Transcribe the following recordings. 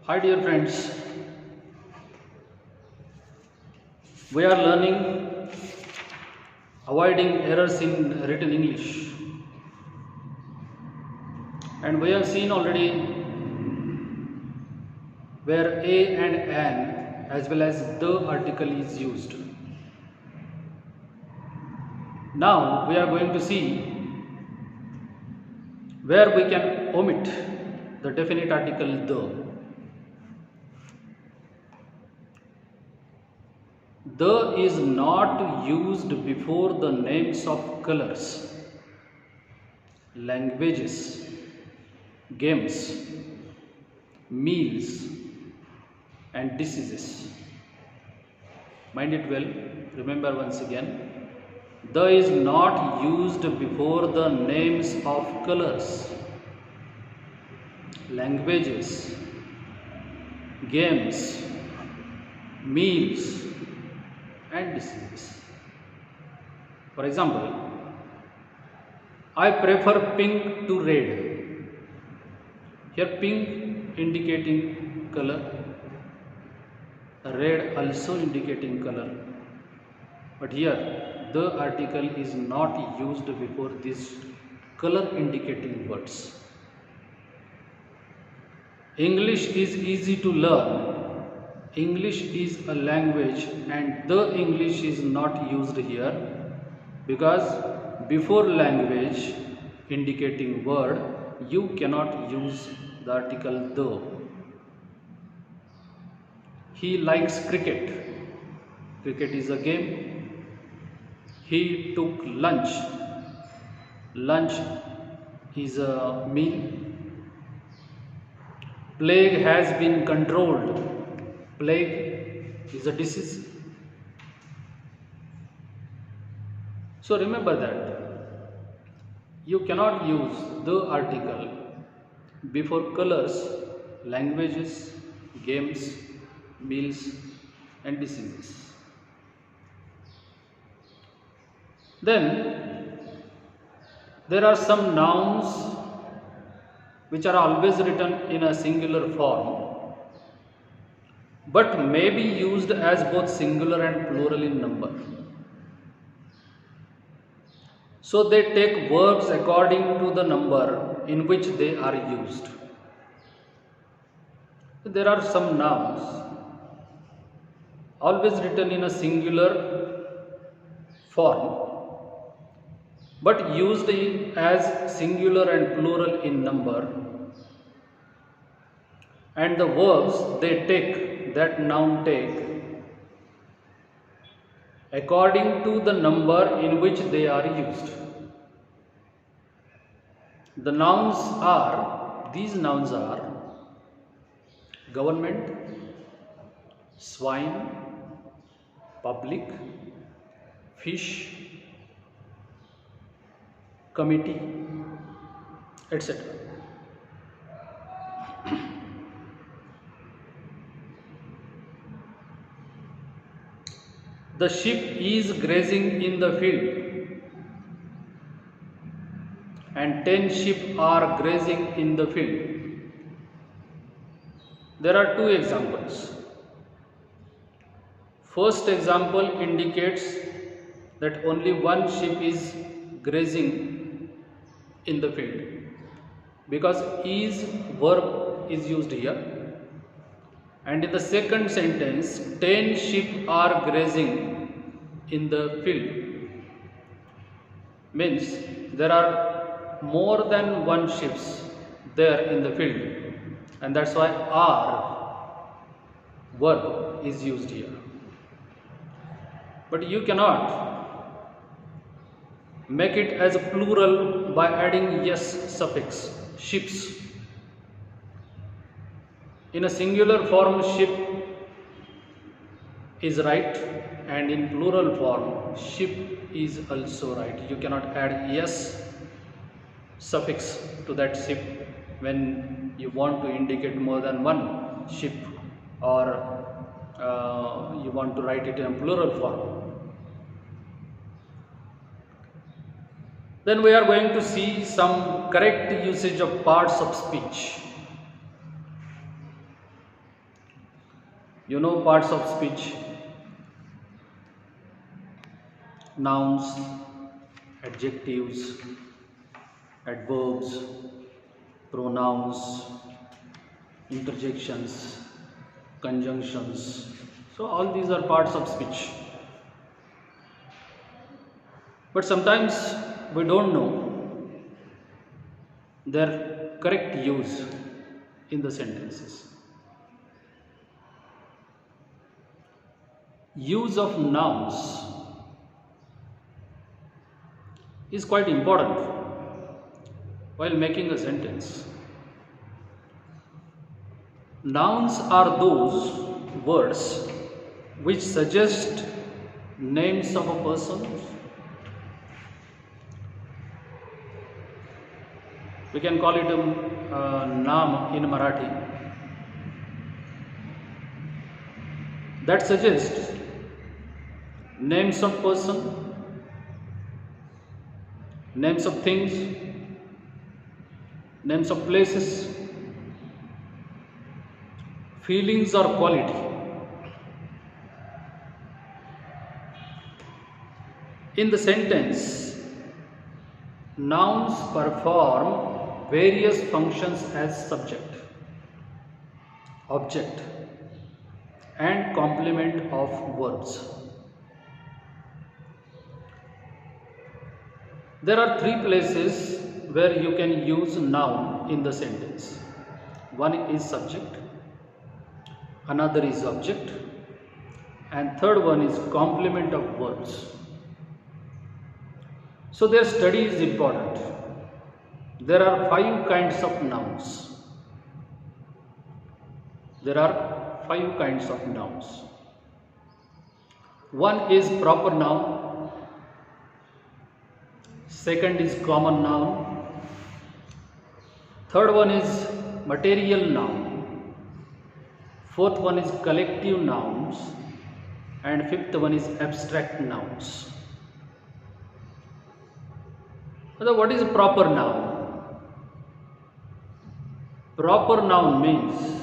Hi dear friends, we are learning avoiding errors in written English, and we have seen already where a and an as well as the article is used. Now we are going to see where we can omit the definite article the. The is not used before the names of colors, languages, games, meals, and diseases. Mind it well, remember once again, the is not used before the names of colors, languages, games, meals, and diseases. For example, I prefer pink to red. Here pink indicating color, red also indicating color, but here the article is not used before these color indicating words. English is easy to learn. English is a language and the English is not used here because before language indicating word you cannot use the article the. He likes cricket. Cricket is a game. He took lunch. Lunch is a meal. Plague has been controlled. Plague is a disease. So remember that you cannot use the article before colors, languages, games, meals, and diseases. Then there are some nouns which are always written in a singular form but may be used as both singular and plural in number. So they take verbs according to the number in which they are used. There are some nouns always written in a singular form but used as singular and plural in number, and the verbs they take, that noun take, according to the number in which they are used. The nouns are, these nouns are government, swine, public, fish, committee, etc. The sheep is grazing in the field and 10 sheep are grazing in the field. There are two examples. First example indicates that only one sheep is grazing in the field because is verb is used here, and in the second sentence 10 sheep are grazing in the field means there are more than one sheep there in the field, and that's why are verb is used here. But you cannot make it as a plural by adding yes suffix, ships. In a singular form ship is right, and in plural form ship is also right. You cannot add yes suffix to that ship when you want to indicate more than one ship, or you want to write it in a plural form. Then we are going to see some correct usage of parts of speech. You know parts of speech: nouns, adjectives, adverbs, pronouns, interjections, conjunctions. So all these are parts of speech. But sometimes we don't know their correct use in the sentences. Use of nouns is quite important while making a sentence. Nouns are those words which suggest names of a person. We can call it a naam in Marathi. That suggests names of person, names of things, names of places, feelings or quality. In the sentence, nouns perform various functions as subject, object, and complement of verbs. There are three places where you can use noun in the sentence. One is subject, another is object, and third one is complement of verbs. So their study is important. There are 5 kinds of nouns. There are 5 kinds of nouns. One is proper noun. Second is common noun. Third one is material noun. Fourth one is collective nouns. And fifth one is abstract nouns. So what is a proper noun? Proper noun means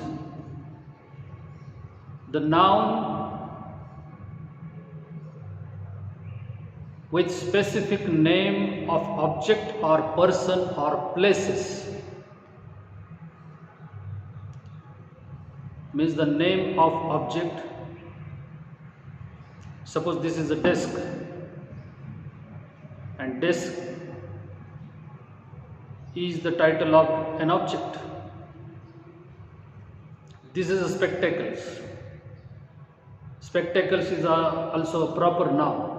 the noun with specific name of object or person or places. Means the name of object. Suppose this is a desk, and desk is the title of an object. This is a spectacles. Spectacles is also a proper noun.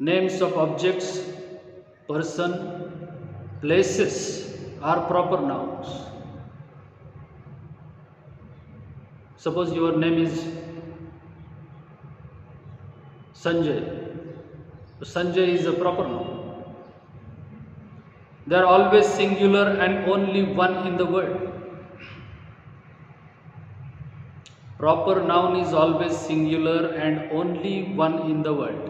Names of objects, person, places are proper nouns. Suppose your name is Sanjay. Sanjay is a proper noun. They are always singular and only one in the world. Proper noun is always singular and only one in the world.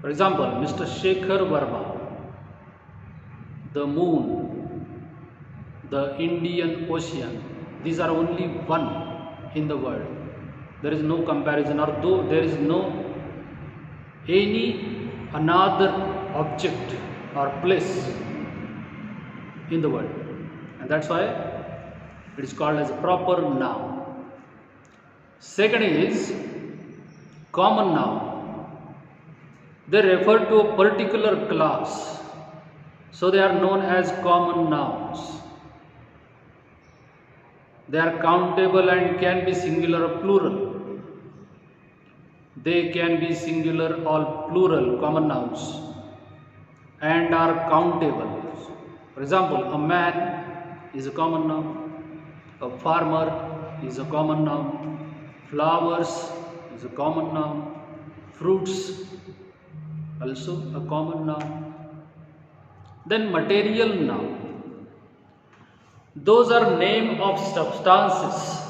For example, Mr. Shekhar Verma, the moon, the Indian Ocean, these are only one in the world. There is no comparison, or though there is no any another object or place in the world, and that's why it is called as a proper noun. Second is common noun. They refer to a particular class, so they are known as common nouns. They are countable and can be singular or plural. They can be singular or plural common nouns and are countable. For example, a man is a common noun. A farmer is a common noun. Flowers is a common noun. Fruits also a common noun. Then material noun. Those are name of substances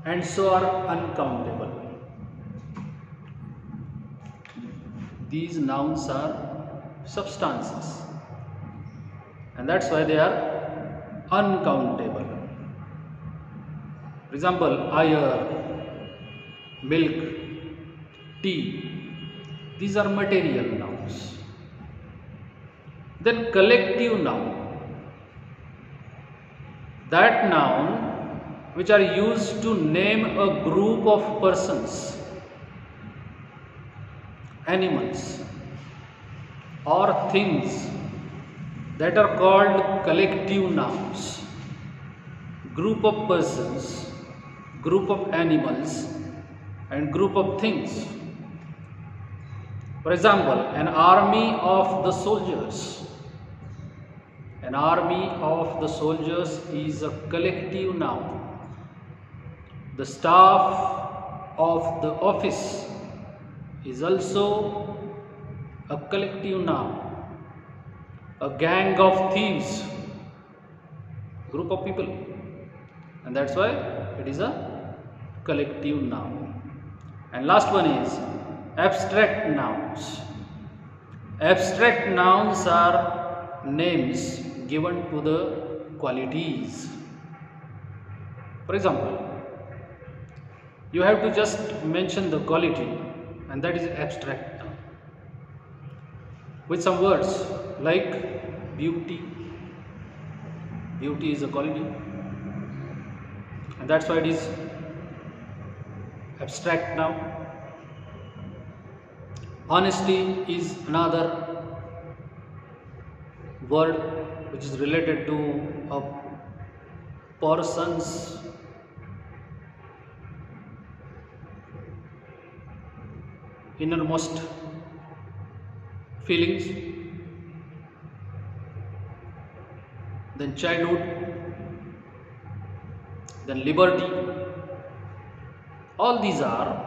and so are uncountable. These nouns are substances, and that's why they are uncountable. example, iron, milk, tea. These are material nouns. Then collective noun. That noun which are used to name a group of persons, animals, or things that are called collective nouns. Group of persons, group of animals, and group of things. For example, an army of the soldiers. An army of the soldiers is a collective noun. The staff of the office is also a collective noun. A gang of thieves, group of people, and that's why it is a collective noun. And last one is abstract nouns. Abstract nouns are names given to the qualities. For example, you have to just mention the quality, and that is abstract noun with some words like beauty. Beauty is a quality, and that's why it is abstract noun. Honesty is another word which is related to a person's innermost feelings. Then childhood, then liberty. All these are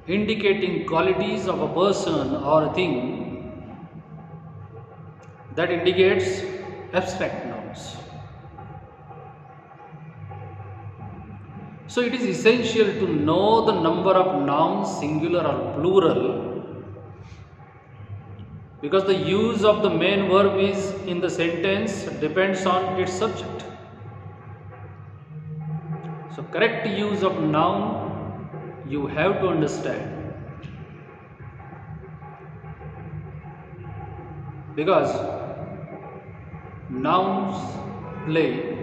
indicating qualities of a person or a thing that indicates abstract nouns. So it is essential to know the number of nouns, singular or plural, because the use of the main verb is in the sentence depends on its subject. So correct use of noun you have to understand, because nouns play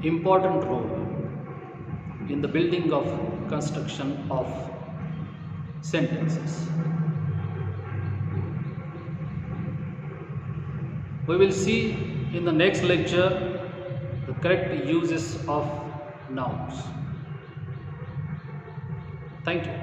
important role in the building of construction of sentences. We will see in the next lecture the correct uses of nouns. Thank you.